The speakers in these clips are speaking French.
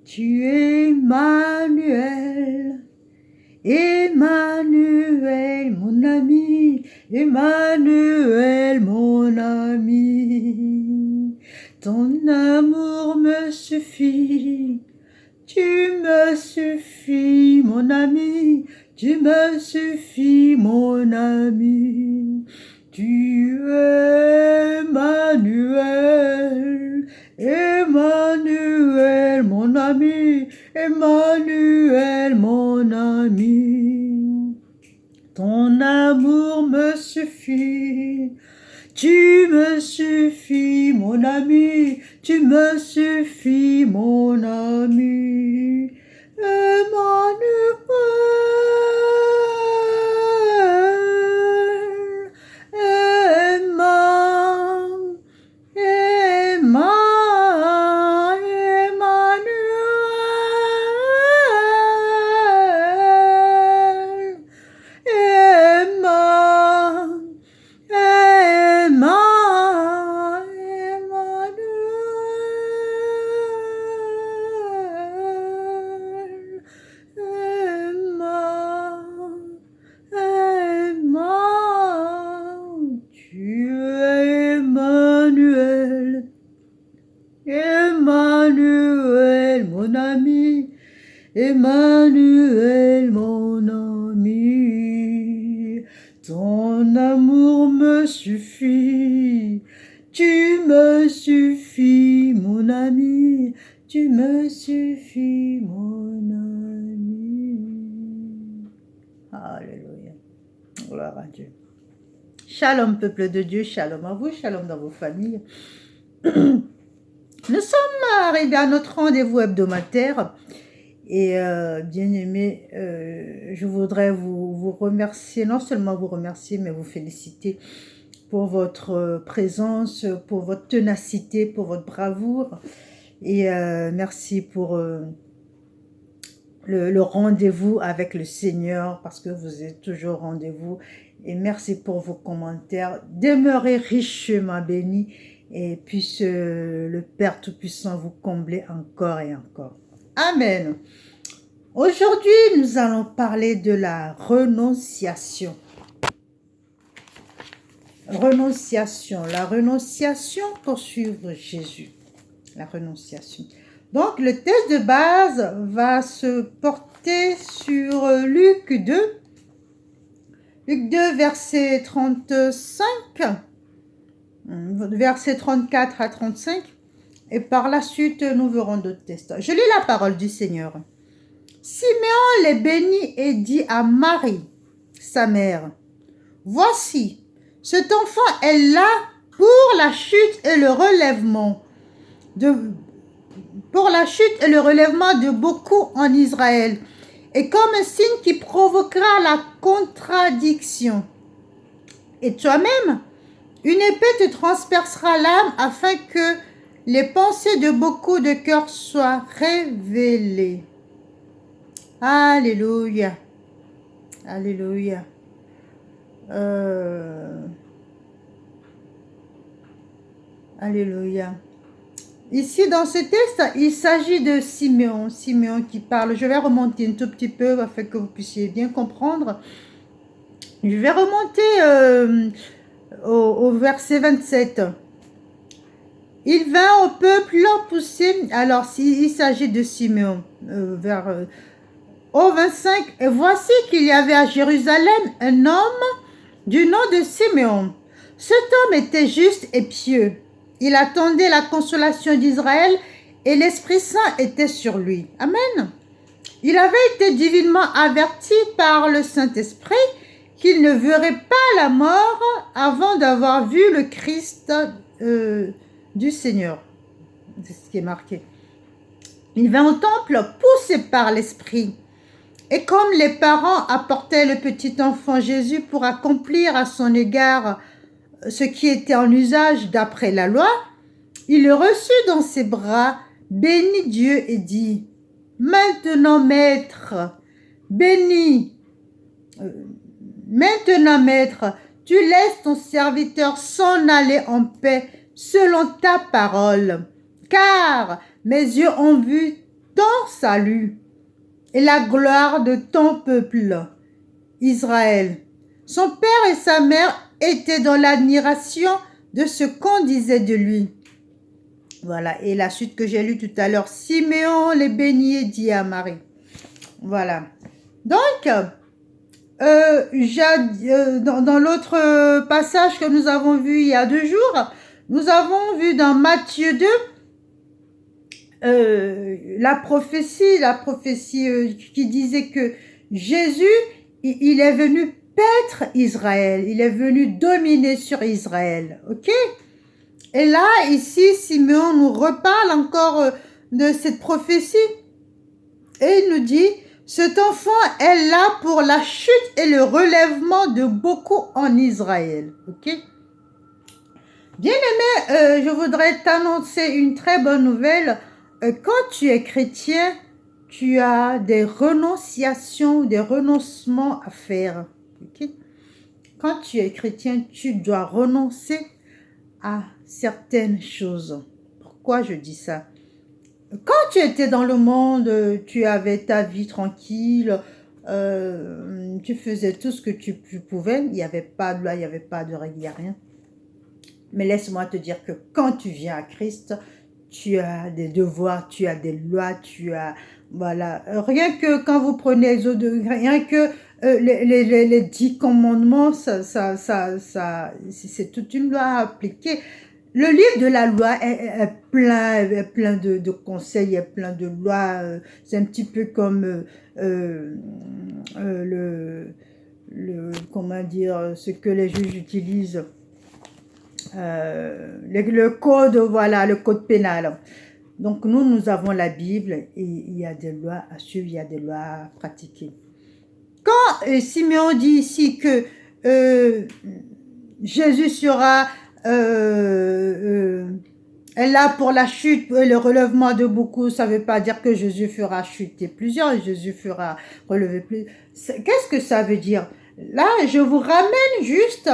Tu es Emmanuel, Emmanuel, mon ami, Emmanuel, mon ami. Ton amour me suffit, tu me suffis, mon ami, tu me suffis, mon ami. Tu es Emmanuel, Emmanuel, mon ami, Emmanuel, mon ami. Ton amour me suffit, tu me suffis, mon ami, tu me suffis, mon ami. Emmanuel, Emmanuel, Emmanuel, tu es Emmanuel, Emmanuel, mon ami, Emmanuel, mon ami. Ton amour me suffit, tu me suffis, mon ami, tu me suffis, mon ami. Alléluia. Gloire à Dieu. Shalom, peuple de Dieu, shalom à vous, shalom dans vos familles. Nous sommes arrivés à notre rendez-vous hebdomadaire et bien aimé, je voudrais vous remercier, non seulement vous remercier, mais vous féliciter pour votre présence, pour votre ténacité, pour votre bravoure et merci pour le rendez-vous avec le Seigneur parce que vous êtes toujours au rendez-vous et merci pour vos commentaires. Demeurez richement bénis et puisse le Père Tout-Puissant vous combler encore et encore. Amen. Aujourd'hui, nous allons parler de la renonciation. Renonciation. La renonciation pour suivre Jésus. La renonciation. Donc, le texte de base va se porter sur Luc 2. Luc 2, verset 35. Verset 34 à 35. Et par la suite, nous verrons d'autres textes. Je lis la parole du Seigneur. Siméon les bénit et dit à Marie, sa mère, « Voici, cet enfant est là pour la chute et le relèvement de beaucoup en Israël, et comme un signe qui provoquera la contradiction. Et toi-même, une épée te transpercera l'âme afin que les pensées de beaucoup de cœurs soient révélées. » Alléluia. Alléluia. Alléluia. Ici, dans ce texte, il s'agit de Siméon. Siméon qui parle. Je vais remonter un tout petit peu afin que vous puissiez bien comprendre. Je vais remonter au verset 27. Il vint au peuple leur pousser. Alors, il s'agit de Siméon. Au 25, et voici qu'il y avait à Jérusalem un homme du nom de Siméon. Cet homme était juste et pieux. Il attendait la consolation d'Israël et l'Esprit Saint était sur lui. Amen. Il avait été divinement averti par le Saint-Esprit qu'il ne verrait pas la mort avant d'avoir vu le Christ du Seigneur. C'est ce qui est marqué. Il vint au temple poussé par l'Esprit. Et comme les parents apportaient le petit enfant Jésus pour accomplir à son égard ce qui était en usage d'après la loi, il le reçut dans ses bras, bénit Dieu et dit, « Maintenant, Maître, tu laisses ton serviteur s'en aller en paix selon ta parole, car mes yeux ont vu ton salut et la gloire de ton peuple, Israël. Son père et sa mère étaient dans l'admiration de ce qu'on disait de lui. Voilà, et la suite que j'ai lue tout à l'heure, Siméon les bénit et dit à Marie. Voilà. Donc, dans l'autre passage que nous avons vu il y a 2 jours, nous avons vu dans Matthieu 2, la prophétie qui disait que Jésus, il est venu paître Israël, il est venu dominer sur Israël, ok? Et là, ici, Simeon nous reparle encore de cette prophétie et il nous dit, cet enfant est là pour la chute et le relèvement de beaucoup en Israël, ok? Bien-aimé, je voudrais t'annoncer une très bonne nouvelle. Quand tu es chrétien, tu as des renonciations, des renoncements à faire. Okay? Quand tu es chrétien, tu dois renoncer à certaines choses. Pourquoi je dis ça? Quand tu étais dans le monde, tu avais ta vie tranquille, tu faisais tout ce que tu pouvais, il n'y avait pas de loi, il n'y avait pas de règle, il n'y a rien. Mais laisse-moi te dire que quand tu viens à Christ, tu as des devoirs, tu as des lois, tu as... Voilà. Rien que quand vous prenez rien que les 10 commandements, c'est toute une loi à appliquer. Le livre de la loi est plein de conseils, est plein de lois. C'est un petit peu comme comment dire, ce que les juges utilisent. Le code, voilà, le code pénal. Donc nous avons la Bible et il y a des lois à suivre, il y a des lois à pratiquer. Quand Simeon dit ici que Jésus sera est là pour la chute et le relèvement de beaucoup, ça ne veut pas dire que Jésus fera chuter plusieurs, Jésus fera relever plus. Qu'est-ce que ça veut dire? Là, je vous ramène juste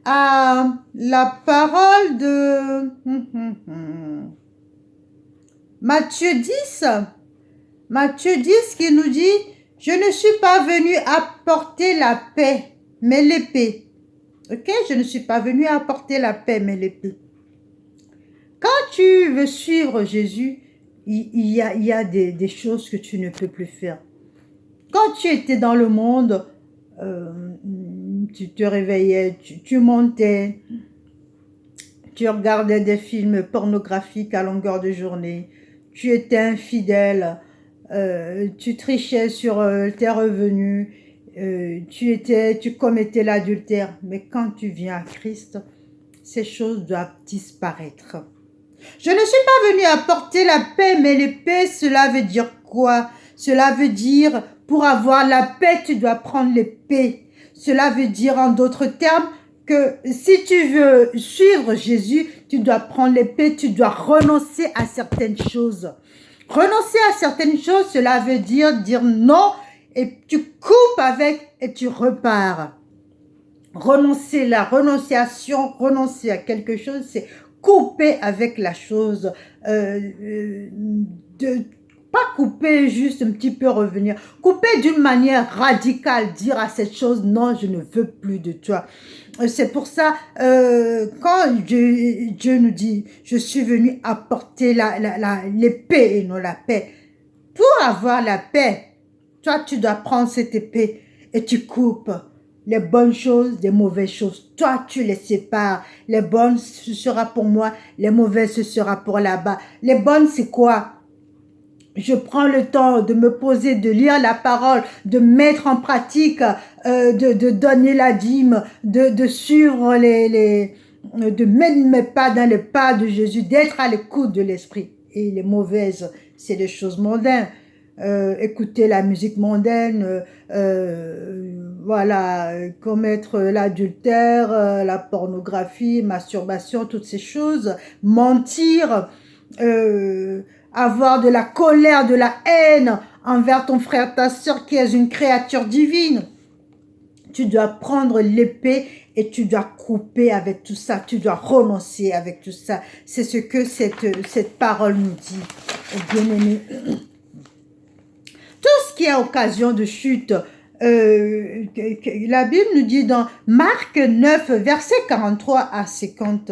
à la parole de Matthieu 10. Matthieu 10 qui nous dit, je ne suis pas venu apporter la paix, mais l'épée. Ok, je ne suis pas venu apporter la paix, mais l'épée. Quand tu veux suivre Jésus, il y a des choses que tu ne peux plus faire. Quand tu étais dans le monde, tu te réveillais, tu montais, tu regardais des films pornographiques à longueur de journée, tu étais infidèle, tu trichais sur tes revenus, tu commettais l'adultère. Mais quand tu viens à Christ, ces choses doivent disparaître. Je ne suis pas venu apporter la paix, mais l'épée, cela veut dire quoi? Cela veut dire, pour avoir la paix, tu dois prendre l'épée. Cela veut dire, en d'autres termes, que si tu veux suivre Jésus, tu dois prendre l'épée, tu dois renoncer à certaines choses. Renoncer à certaines choses, cela veut dire non, et tu coupes avec et tu repars. Renoncer, la renonciation, renoncer à quelque chose, c'est couper avec la chose, pas couper, juste un petit peu revenir, couper d'une manière radicale, dire à cette chose, non, je ne veux plus de toi. C'est pour ça, quand Dieu nous dit, je suis venu apporter l'épée et non la paix. Pour avoir la paix, toi, tu dois prendre cette épée et tu coupes les bonnes choses des mauvaises choses. Toi, tu les sépares. Les bonnes, ce sera pour moi. Les mauvaises, ce sera pour là-bas. Les bonnes, c'est quoi? Je prends le temps de me poser, de lire la parole, de mettre en pratique, de donner la dîme, de suivre de mettre mes pas dans les pas de Jésus, d'être à l'écoute de l'esprit. Et les mauvaises, c'est des choses mondaines. Écouter la musique mondaine, voilà, commettre l'adultère, la pornographie, masturbation, toutes ces choses, mentir, avoir de la colère, de la haine envers ton frère, ta soeur qui est une créature divine. Tu dois prendre l'épée et tu dois couper avec tout ça, tu dois renoncer avec tout ça. C'est ce que cette parole nous dit, bien-aimé. qui est occasion de chute, la Bible nous dit dans Marc 9, verset 43 à 50.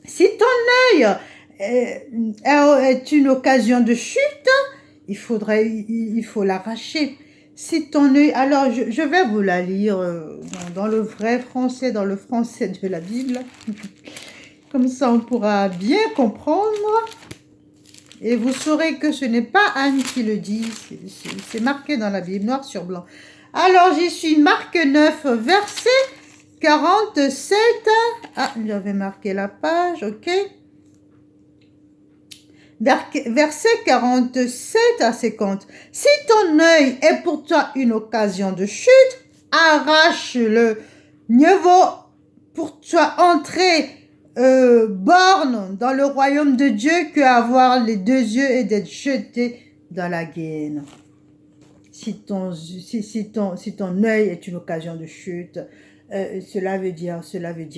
Si ton œil est une occasion de chute, il faut l'arracher. Si ton œil, alors je vais vous la lire dans le vrai français, dans le français de la Bible. Comme ça, on pourra bien comprendre. Et vous saurez que ce n'est pas Anne qui le dit. C'est marqué dans la Bible, noir sur blanc. Alors, j'y suis, Marc 9, verset 47. Ah, j'avais marqué la page, ok. Verset 47 à 50. Si ton œil est pour toi une occasion de chute, arrache-le. Mieux vaut pour toi entrer borne dans le royaume de Dieu que avoir les deux yeux et d'être jeté dans la guêne. Si ton œil est une occasion de chute, cela veut dire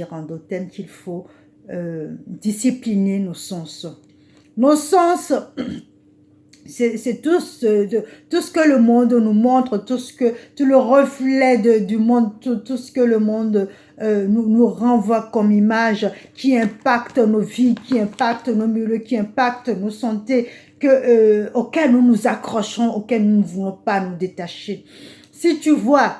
en d'autres termes qu'il faut discipliner nos sens. Nos sens, c'est tout ce que le monde nous montre, tout le reflet du monde, tout ce que le monde nous renvoie comme image, qui impacte nos vies, qui impacte nos milieux, qui impacte nos santé, auxquelles nous nous accrochons, auxquelles nous ne voulons pas nous détacher. Si tu vois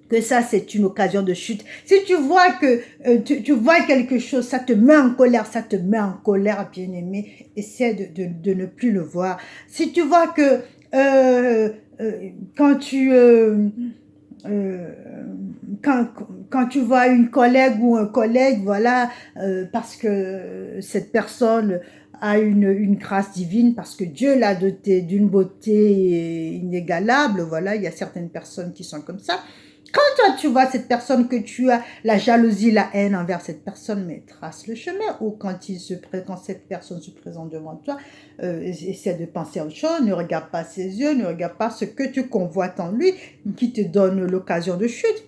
que ça, c'est une occasion de chute. Si tu vois que tu vois quelque chose, ça te met en colère, bien-aimé, essaie de ne plus le voir. Si tu vois que quand tu vois une collègue ou un collègue, voilà, parce que cette personne a une grâce divine, parce que Dieu l'a doté d'une beauté inégalable, voilà, il y a certaines personnes qui sont comme ça. Quand toi, tu vois cette personne, que tu as la jalousie, la haine envers cette personne, mais trace le chemin. Ou quand cette personne se présente devant toi, essaie de penser à autre chose, ne regarde pas ses yeux, ne regarde pas ce que tu convoites en lui, qui te donne l'occasion de chute.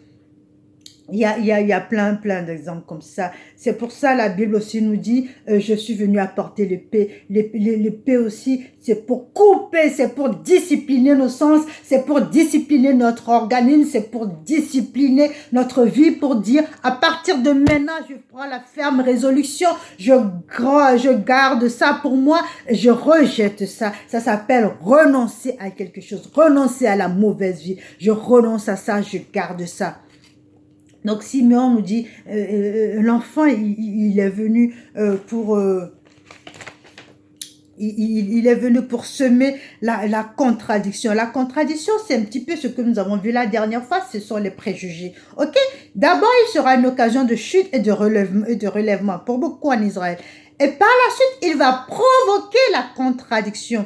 Il y a plein d'exemples comme ça. C'est pour ça la Bible aussi nous dit, je suis venu apporter l'épée. L'épée aussi, c'est pour couper, c'est pour discipliner nos sens, c'est pour discipliner notre organisme, c'est pour discipliner notre vie, pour dire, à partir de maintenant, je prends la ferme résolution, je garde ça pour moi, je rejette ça. Ça s'appelle renoncer à quelque chose, renoncer à la mauvaise vie. Je renonce à ça, je garde ça. Donc Simeon nous dit, l'enfant, il est venu il est venu pour semer la contradiction. La contradiction, c'est un petit peu ce que nous avons vu la dernière fois, ce sont les préjugés. Ok? D'abord, il sera une occasion de chute et de relèvement pour beaucoup en Israël. Et par la suite, il va provoquer la contradiction.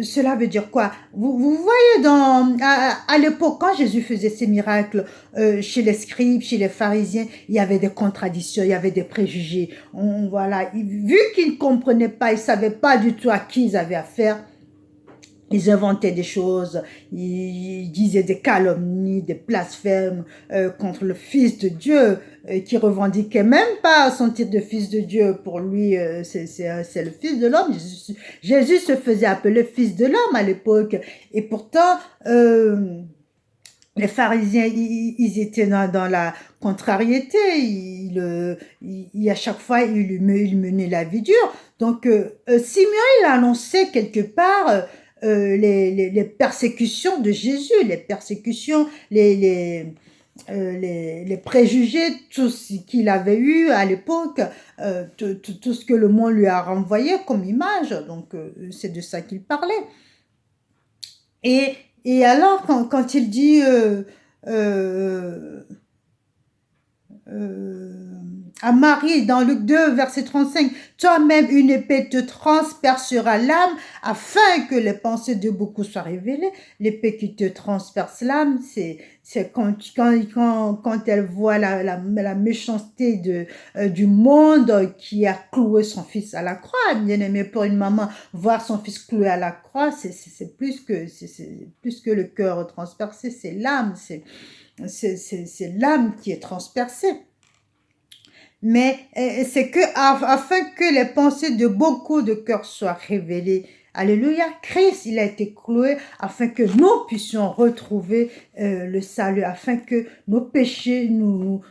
Cela veut dire quoi? Vous voyez à l'époque, quand Jésus faisait ses miracles chez les scribes, chez les pharisiens, il y avait des contradictions, il y avait des préjugés. Voilà, vu qu'ils ne comprenaient pas, ils ne savaient pas du tout à qui ils avaient affaire, ils inventaient des choses, ils disaient des calomnies, des blasphèmes contre le Fils de Dieu, qui revendiquait même pas son titre de Fils de Dieu. Pour lui, c'est le Fils de l'homme. Jésus se faisait appeler Fils de l'homme à l'époque. Et pourtant, les pharisiens, ils étaient dans la contrariété. À chaque fois, ils menaient la vie dure. Donc, Simeon, il a annoncé quelque part les persécutions de Jésus, les persécutions, les préjugés, tout ce qu'il avait eu à l'époque, tout ce que le monde lui a renvoyé comme image. Donc, c'est de ça qu'il parlait. Et alors, quand il dit à Marie, dans Luc 2, verset 35, « Toi-même, une épée te transpercera l'âme, afin que les pensées de beaucoup soient révélées. » L'épée qui te transperce l'âme, c'est quand elle voit la méchanceté du monde qui a cloué son fils à la croix. Bien aimé, pour une maman, voir son fils cloué à la croix, c'est plus que le cœur transpercé, c'est l'âme, c'est l'âme qui est transpercée. Mais c'est afin que les pensées de beaucoup de cœurs soient révélées. Alléluia. Christ, il a été cloué afin que nous puissions retrouver le salut, afin que nos péchés nous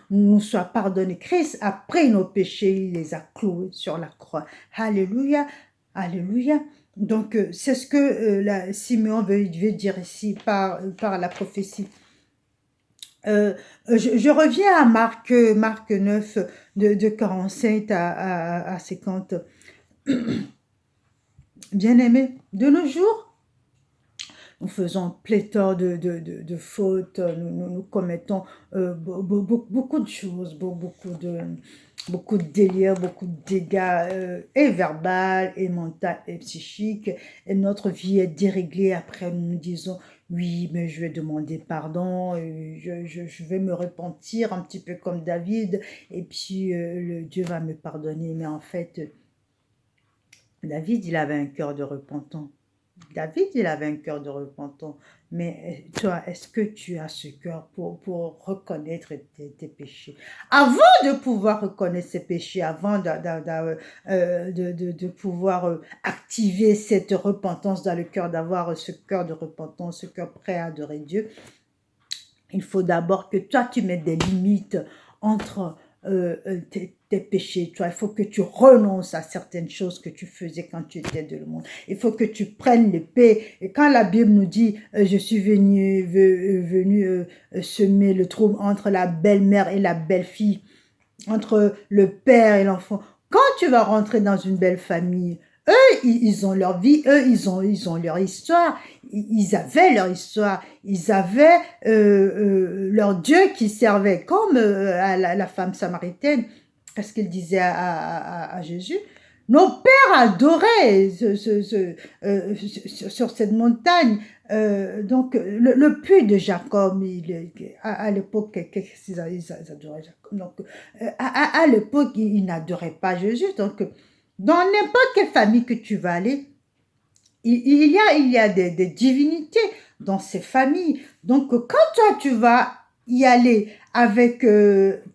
soient pardonnés. Christ, après nos péchés, il les a cloués sur la croix. Alléluia. Alléluia. Donc, c'est ce que Simeon veut dire ici par la prophétie. Je reviens à Marc 9, de 47 à 50. Bien-aimés, de nos jours, nous faisons pléthore de fautes, nous commettons beaucoup de choses, beaucoup de délires, beaucoup de dégâts, et verbal, et mental, et psychique. Et notre vie est déréglée. Après, nous nous disons, oui, mais je vais demander pardon, je vais me repentir un petit peu comme David, et puis Dieu va me pardonner. Mais en fait, David, il avait un cœur de repentant. David, il avait un cœur de repentant. Mais toi, est-ce que tu as ce cœur pour reconnaître tes péchés? Avant de pouvoir reconnaître ses péchés, avant de pouvoir activer cette repentance dans le cœur, d'avoir ce cœur de repentance, ce cœur prêt à adorer Dieu, il faut d'abord que toi, tu mettes des limites entre tes péchés. Toi, il faut que tu renonces à certaines choses que tu faisais quand tu étais dans le monde. Il faut que tu prennes l'épée. Et quand la Bible nous dit je suis venu semer le trouble entre la belle-mère et la belle-fille, entre le père et l'enfant, quand tu vas rentrer dans une belle famille, eux, ils ont leur vie, eux, ils ont leur histoire. Ils avaient leur histoire, ils avaient leur Dieu qui servait, comme à la femme samaritaine, parce qu'il disait à Jésus, nos pères adoraient sur cette montagne. Donc, le puits de Jacob, à l'époque, ils adoraient Jacob. Donc, à l'époque, ils n'adoraient pas Jésus. Donc, dans n'importe quelle famille que tu vas aller, il y a des divinités dans ces familles. Donc, quand toi, tu vas y aller avec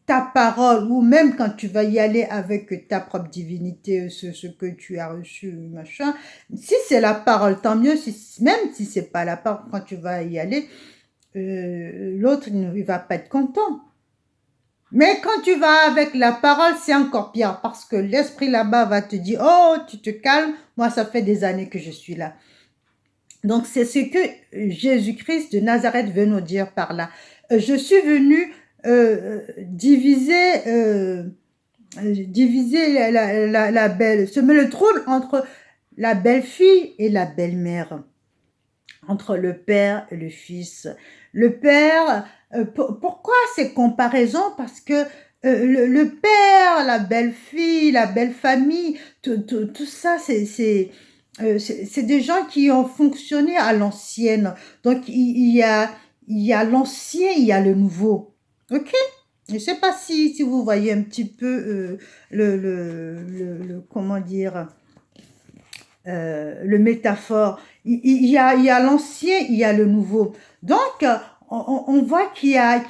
ta parole, ou même quand tu vas y aller avec ta propre divinité, ce que tu as reçu, machin, si c'est la parole, tant mieux, même si c'est pas la parole, quand tu vas y aller, l'autre, il va pas être content. Mais quand tu vas avec la parole, c'est encore pire, parce que l'esprit là-bas va te dire, oh, tu te calmes, moi, ça fait des années que je suis là. Donc, c'est ce que Jésus-Christ de Nazareth veut nous dire par là. Je suis venu diviser la belle, semer le trouble entre la belle-fille et la belle-mère, entre le père et le fils. Le père, pourquoi ces comparaisons? Parce que le père, la belle-fille, la belle-famille, tout ça, c'est des gens qui ont fonctionné à l'ancienne. Donc, il y a l'ancien, il y a le nouveau. OK? Je ne sais pas si vous voyez un petit peu comment dire, le métaphore. Il y a l'ancien, il y a le nouveau. Donc, on voit qu'il y a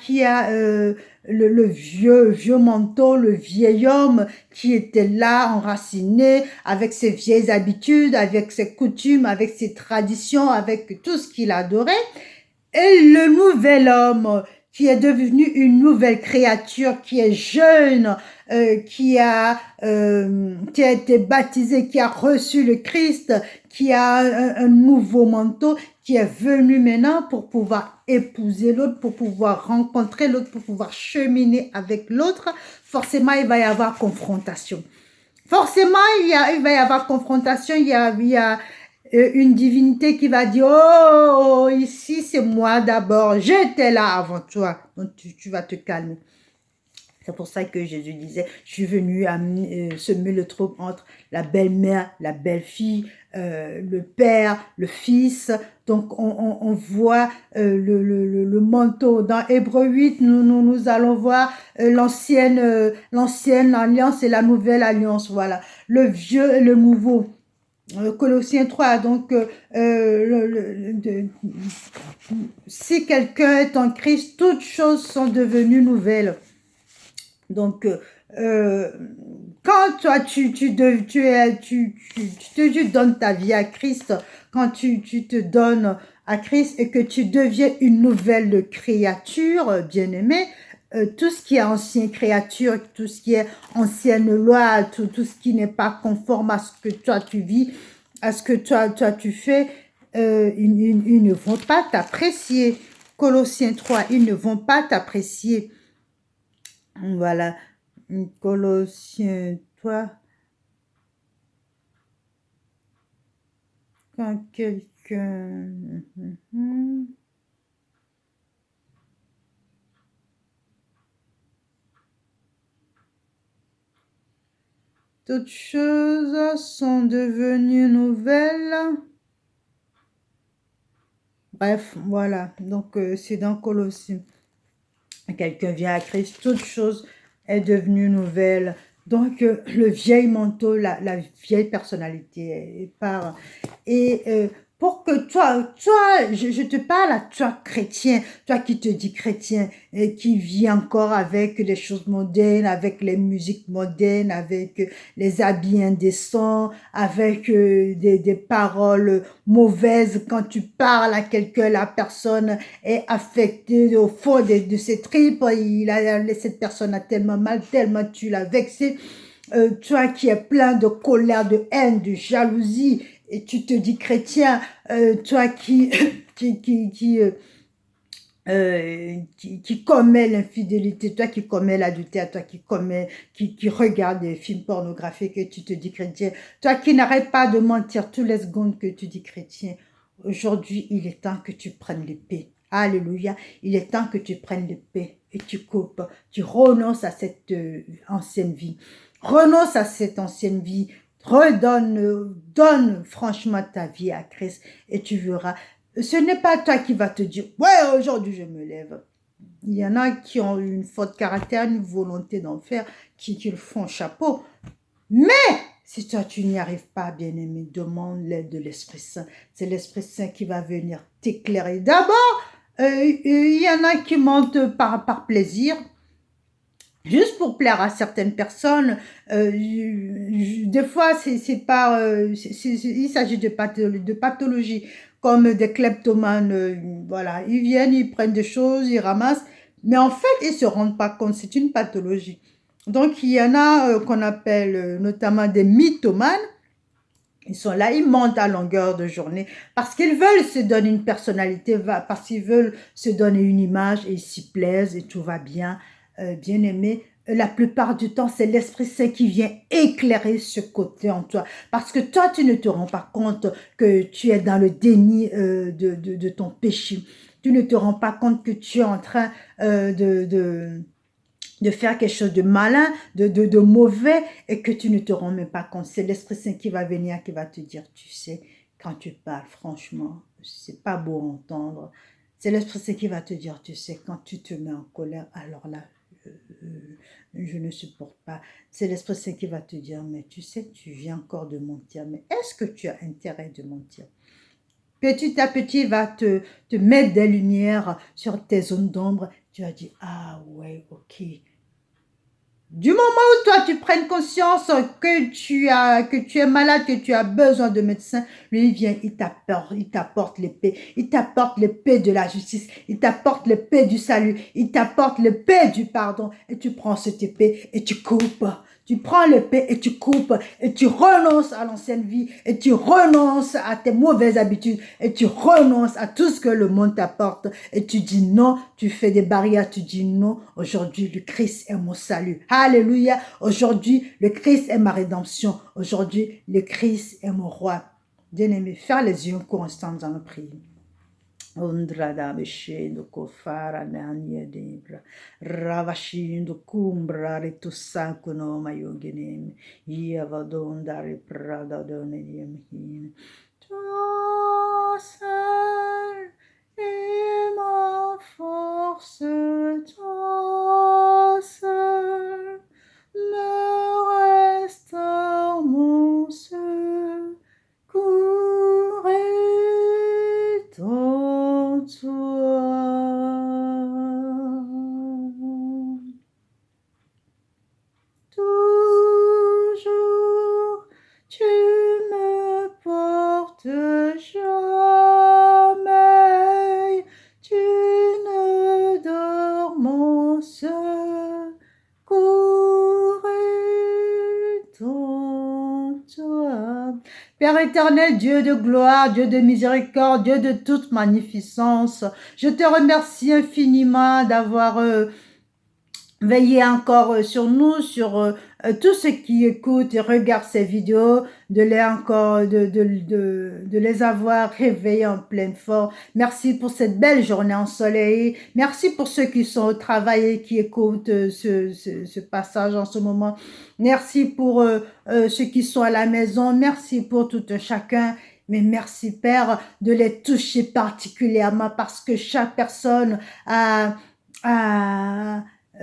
le vieux manteau, le vieil homme qui était là, enraciné, avec ses vieilles habitudes, avec ses coutumes, avec ses traditions, avec tout ce qu'il adorait. Et le nouvel homme qui est devenu une nouvelle créature, qui est jeune, qui a été baptisé, qui a reçu le Christ, qui a un nouveau manteau, qui est venu maintenant pour pouvoir épouser l'autre, pour pouvoir rencontrer l'autre, pour pouvoir cheminer avec l'autre. Forcément, il va y avoir confrontation. Forcément, il va y avoir confrontation, il y a une divinité qui va dire, oh, ici c'est moi d'abord, j'étais là avant toi, donc tu vas te calmer. C'est pour ça que Jésus disait, je suis venu semer le trouble entre la belle-mère, la belle-fille, le père, le fils. Donc on voit le manteau. Dans Hébreux 8, nous allons voir l'ancienne alliance et la nouvelle alliance. Voilà, le vieux et le nouveau. Colossiens 3, donc si quelqu'un est en Christ, toutes choses sont devenues nouvelles. Donc, euh, quand toi, tu donnes ta vie à Christ, quand tu te donnes à Christ et que tu deviens une nouvelle créature, bien-aimée, tout ce qui est ancienne créature, tout ce qui est ancienne loi, tout ce qui n'est pas conforme à ce que toi tu vis, à ce que toi tu fais, ils ne vont pas t'apprécier. Colossiens 3, ils ne vont pas t'apprécier. Voilà. Colossiens 3, quand quelqu'un... Toutes choses sont devenues nouvelles. Bref, voilà. Donc, c'est dans Colossiens. Quelqu'un vient à Christ, toute chose est devenue nouvelle. Donc, le vieil manteau, la vieille personnalité part. Et pour que je te parle à toi chrétien, toi qui te dis chrétien, et qui vis encore avec des choses modernes, avec les musiques modernes, avec les habits indécents, avec des paroles mauvaises. Quand tu parles à quelqu'un, la personne est affectée au fond de ses tripes. Cette personne a tellement mal, tellement tu l'as vexé. Toi qui es plein de colère, de haine, de jalousie, et tu te dis chrétien, toi qui commet l'infidélité, toi qui commets l'adultère, toi qui regarde des films pornographiques et tu te dis chrétien, toi qui n'arrêtes pas de mentir tous les secondes que tu dis chrétien, aujourd'hui il est temps que tu prennes l'épée. Alléluia, il est temps que tu prennes l'épée et tu coupes, tu renonces à cette ancienne vie. Renonce à cette ancienne vie, donne franchement ta vie à Christ et tu verras. Ce n'est pas toi qui vas te dire, ouais, aujourd'hui je me lève. Il y en a qui ont une forte caractère, une volonté d'en faire, qui le font chapeau. Mais si toi tu n'y arrives pas, bien-aimé, demande l'aide de l'Esprit Saint. C'est l'Esprit Saint qui va venir t'éclairer. D'abord, il y en a qui mentent par plaisir, juste pour plaire à certaines personnes. Des fois, il s'agit de pathologie, comme des kleptomanes. Voilà, ils viennent, ils prennent des choses, ils ramassent, mais en fait, ils se rendent pas compte, c'est une pathologie. Donc, il y en a qu'on appelle notamment des mythomanes. Ils sont là, ils mentent à longueur de journée parce qu'ils veulent se donner une personnalité, parce qu'ils veulent se donner une image et ils s'y plaisent et tout va bien. Bien aimé, la plupart du temps, c'est l'Esprit Saint qui vient éclairer ce côté en toi. Parce que toi, tu ne te rends pas compte que tu es dans le déni de ton péché. Tu ne te rends pas compte que tu es en train de faire quelque chose de malin, de mauvais, et que tu ne te rends même pas compte. C'est l'Esprit Saint qui va venir, qui va te dire, tu sais, quand tu parles, franchement, c'est pas beau à entendre. C'est l'Esprit Saint qui va te dire, tu sais, quand tu te mets en colère, alors là, je ne supporte pas. C'est l'Esprit Saint qui va te dire, mais tu sais, tu viens encore de mentir, mais est-ce que tu as intérêt de mentir? Petit à petit, il va te mettre des lumières sur tes zones d'ombre. Tu vas dire, ah ouais, ok. Du moment où toi tu prennes conscience que tu es malade, que tu as besoin de médecin, lui il vient, il t'apporte l'épée de la justice, il t'apporte l'épée du salut, il t'apporte l'épée du pardon, et tu prends cette épée et tu coupes. Tu prends l'épée et tu coupes, et tu renonces à l'ancienne vie, et tu renonces à tes mauvaises habitudes, et tu renonces à tout ce que le monde t'apporte, et tu dis non, tu fais des barrières, tu dis non, aujourd'hui le Christ est mon salut. Alléluia, aujourd'hui le Christ est ma rédemption, aujourd'hui le Christ est mon roi. Bien-aimé, faire les yeux constants dans la prière. Ondrada bescendo cofara nanye debra ravascindo cumbra retussaco no maiogenem ia vadondare prada done diemhin toi seul est ma force, toi seul me restaure mon secours est en toi. Père éternel, Dieu de gloire, Dieu de miséricorde, Dieu de toute magnificence, je te remercie infiniment d'avoir veillez encore sur nous, sur tous ceux qui écoutent et regardent ces vidéos, de les avoir réveillés en pleine forme. Merci pour cette belle journée ensoleillée. Merci pour ceux qui sont au travail et qui écoutent ce passage en ce moment. Merci pour ceux qui sont à la maison. Merci pour tout un chacun. Mais merci, Père, de les toucher particulièrement parce que chaque personne a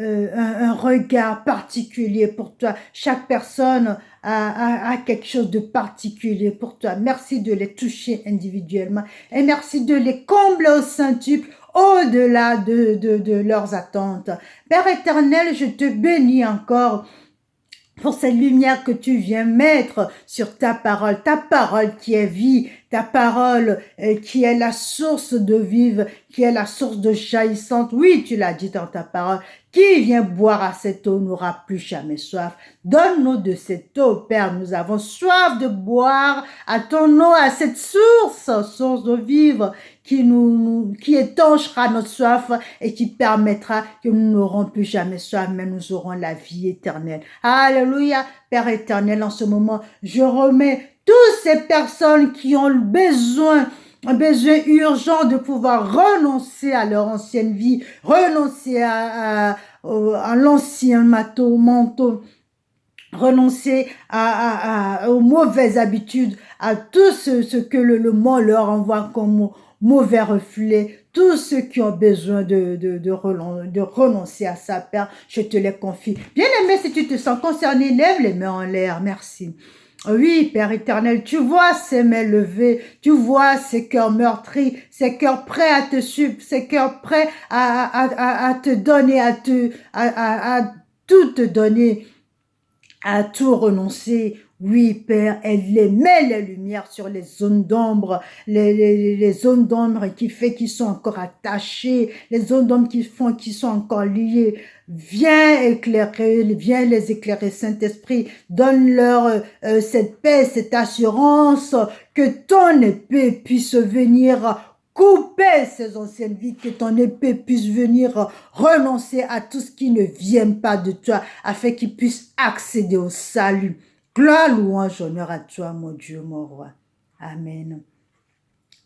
un regard particulier pour toi. Chaque personne a quelque chose de particulier pour toi. Merci de les toucher individuellement et merci de les combler au centuple au-delà de leurs attentes. Père éternel, je te bénis encore pour cette lumière que tu viens mettre sur ta parole qui est vie, ta parole qui est la source de vive, qui est la source de jaillissante. Oui, tu l'as dit dans ta parole. Qui vient boire à cette eau n'aura plus jamais soif. Donne-nous de cette eau, Père. Nous avons soif de boire à ton eau, à cette source de vivre qui étanchera notre soif et qui permettra que nous n'aurons plus jamais soif, mais nous aurons la vie éternelle. Alléluia, Père éternel, en ce moment, je remets toutes ces personnes qui ont un besoin urgent de pouvoir renoncer à leur ancienne vie, renoncer à l'ancien manteau, renoncer aux mauvaises habitudes, à tout ce que le monde leur envoie comme mauvais reflet. Tous ceux qui ont besoin de renoncer à ça, Père, je te les confie. Bien-aimé, si tu te sens concerné, lève les mains en l'air. Merci. Oui, Père éternel, tu vois ces mains levées, tu vois ces cœurs meurtris, ces cœurs prêts à te suivre, ces cœurs prêts à te donner, à tout te donner, à tout renoncer. Oui, Père, elle les met les lumières sur les zones d'ombre, les zones d'ombre qui fait qu'ils sont encore attachés, les zones d'ombre qui font qu'ils sont encore liés. Viens les éclairer, Saint-Esprit, donne-leur cette paix, cette assurance, que ton épée puisse venir couper ces anciennes vies, que ton épée puisse venir renoncer à tout ce qui ne vient pas de toi, afin qu'ils puissent accéder au salut. Gloire, louange, honneur à toi, mon Dieu, mon roi. Amen.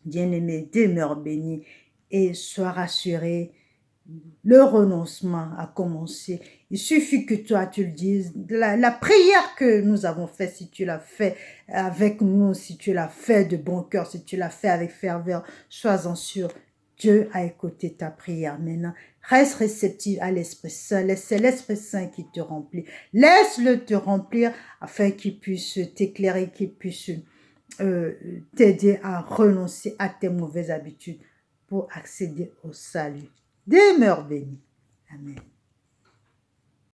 Bien-aimé, demeure béni et sois rassuré. Le renoncement a commencé. Il suffit que toi, tu le dises. La prière que nous avons faite, si tu l'as fait avec nous, si tu l'as fait de bon cœur, si tu l'as fait avec ferveur, sois-en sûr, Dieu a écouté ta prière. Maintenant, reste réceptif à l'Esprit Saint. C'est l'Esprit Saint qui te remplit. Laisse-le te remplir afin qu'il puisse t'éclairer, qu'il puisse t'aider à renoncer à tes mauvaises habitudes pour accéder au salut. Demeure béni. Amen.